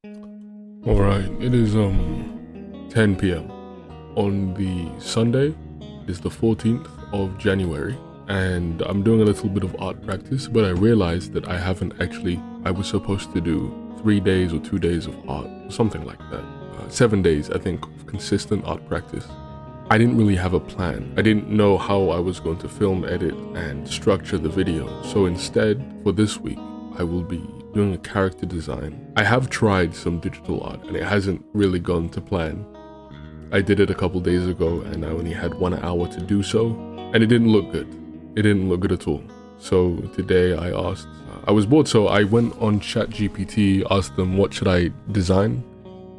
Alright, it is 10 p.m. on the Sunday. It's the 14th of January, and I'm doing a little bit of art practice, but I realized that I was supposed to do 3 days or 2 days of art, something like that. 7 days, I think, of consistent art practice. I didn't really have a plan. I didn't know how I was going to film, edit, and structure the video. So instead, for this week, I will be doing a character design. I have tried some digital art and it hasn't really gone to plan. I did it a couple days ago and I only had 1 hour to do so, and it didn't look good. It didn't look good at all. So today I was bored, so I went on ChatGPT, asked them what should I design.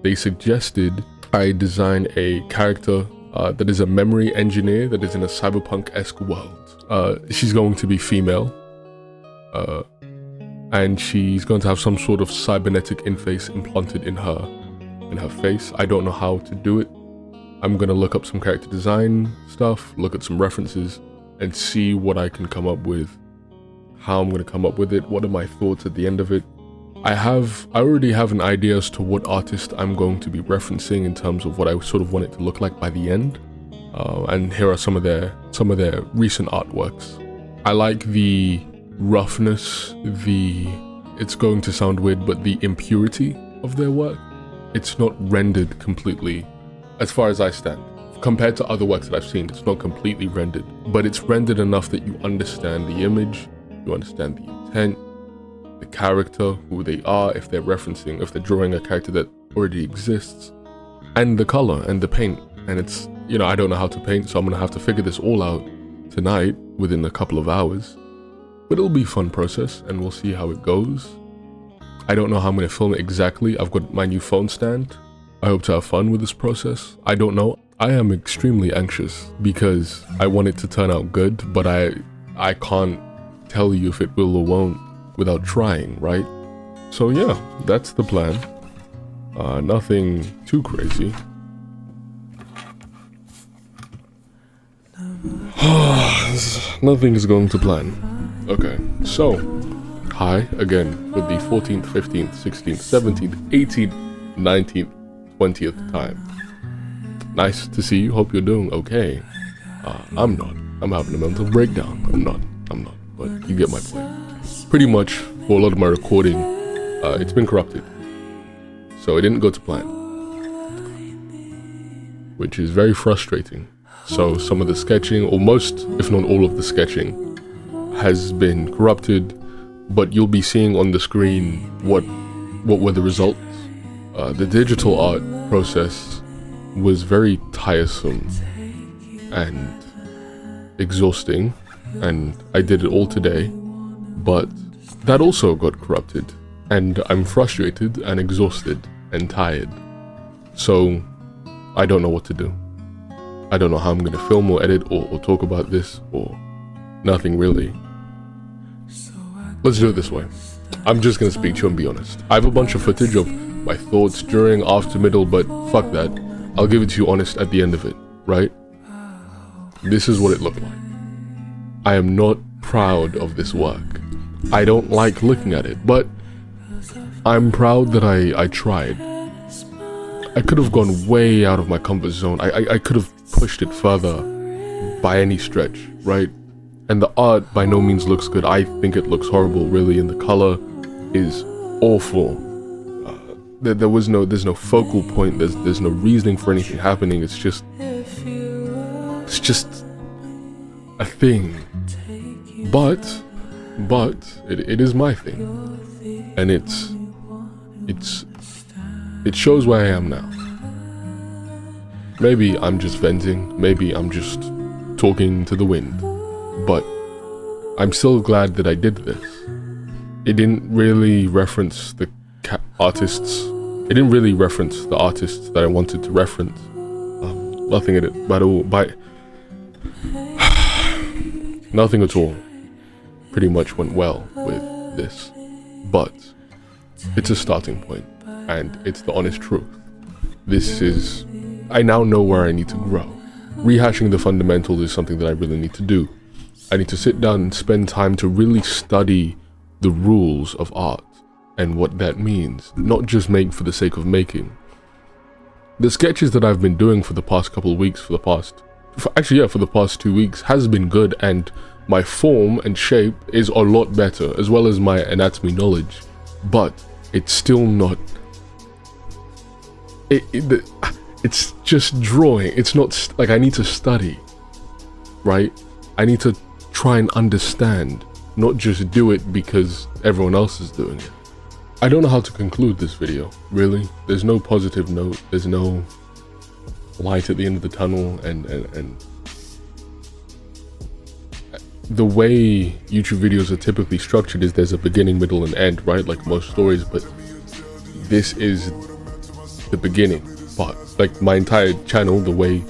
They suggested I design a character that is a memory engineer that is in a cyberpunk-esque world. She's going to be female. And she's going to have some sort of cybernetic interface implanted in her face. I don't know how to do it. I'm gonna look up some character design stuff, look at some references, and see what I can come up with, how I'm gonna come up with it, what are my thoughts at the end of it. I already have an idea as to what artist I'm going to be referencing in terms of what I sort of want it to look like by the end. And here are some of their recent artworks. I like the roughness, it's going to sound weird, but the impurity of their work. It's not rendered completely, as far as I stand. Compared to other works that I've seen, it's not completely rendered, but it's rendered enough that you understand the image, you understand the intent, the character, who they are, if they're drawing a character that already exists, and the color and the paint. And it's, I don't know how to paint, so I'm gonna have to figure this all out tonight within a couple of hours. But it'll be a fun process and we'll see how it goes. I don't know how I'm going to film it exactly. I've got my new phone stand. I hope to have fun with this process. I don't know. I am extremely anxious because I want it to turn out good, but I can't tell you if it will or won't without trying, right? So yeah, that's the plan. Nothing too crazy. Nothing is going to plan. Okay, so, hi again with the 14th, 15th, 16th, 17th, 18th, 19th, 20th time. Nice to see you, hope you're doing okay. I'm not. I'm having a mental breakdown. I'm not, but you get my point. Pretty much, for a lot of my recording, it's been corrupted. So it didn't go to plan. Which is very frustrating. So some of the sketching, or most, if not all of the sketching, has been corrupted, but you'll be seeing on the screen what were the results. The digital art process was very tiresome and exhausting, and I did it all today, but that also got corrupted, and I'm frustrated and exhausted and tired. So I don't know what to do. I don't know how I'm gonna film or edit or talk about this or nothing really. Let's do it this way. I'm just gonna speak to you and be honest. I have a bunch of footage of my thoughts during, after, middle, but fuck that. I'll give it to you honest at the end of it, right? This is what it looked like. I am not proud of this work. I don't like looking at it, but I'm proud that I tried. I could have gone way out of my comfort zone. I could have pushed it further by any stretch, right? And the art by no means looks good. I think it looks horrible, really, and the color is awful. There's no focal point. There's no reasoning for anything happening. It's just a thing. But it is my thing, and it shows where I am now. Maybe I'm just venting. Maybe I'm just talking to the wind. But I'm still glad that I did this. It didn't really reference the artists. It didn't really reference the artists that I wanted to reference. Nothing in it, nothing at all. Pretty much went well with this. But it's a starting point, and it's the honest truth. I now know where I need to grow. Rehashing the fundamentals is something that I really need to do. I need to sit down and spend time to really study the rules of art and what that means, not just make for the sake of making. The sketches that I've been doing for the past couple of weeks, for the past 2 weeks, has been good, and my form and shape is a lot better, as well as my anatomy knowledge, but it's still not, it's just drawing. It's not like I need to study, right? I need to try and understand, not just do it because everyone else is doing it. I don't know how to conclude this video, really. There's no positive note, there's no light at the end of the tunnel, and the way YouTube videos are typically structured is there's a beginning, middle, and end, right? Like most stories, but this is the beginning part. Like my entire channel, the way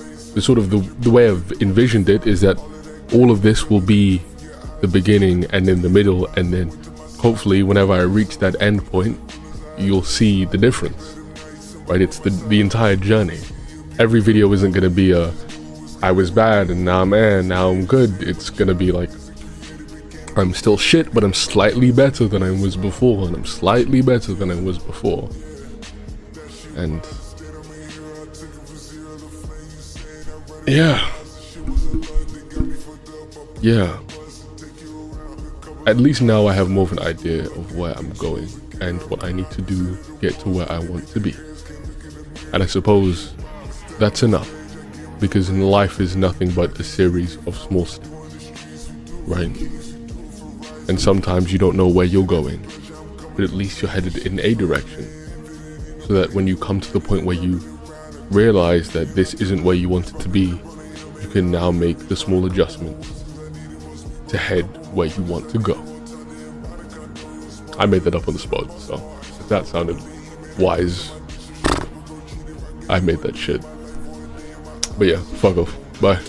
I've envisioned it is that all of this will be the beginning and then the middle, and then hopefully whenever I reach that end point, you'll see the difference, right? It's the entire journey. Every video isn't gonna be I was bad and now I'm good. It's gonna be like, I'm still shit, but I'm slightly better than I was before, and I'm slightly better than I was before. And yeah. At least now I have more of an idea of where I'm going and what I need to do to get to where I want to be. And I suppose that's enough, because in life is nothing but a series of small steps, right? And sometimes you don't know where you're going, but at least you're headed in a direction, so that when you come to the point where you realize that this isn't where you want it to be, you can now make the small adjustments to head where you want to go. I made that up on the spot, so if that sounded wise, I made that shit. But yeah, fuck off. Bye.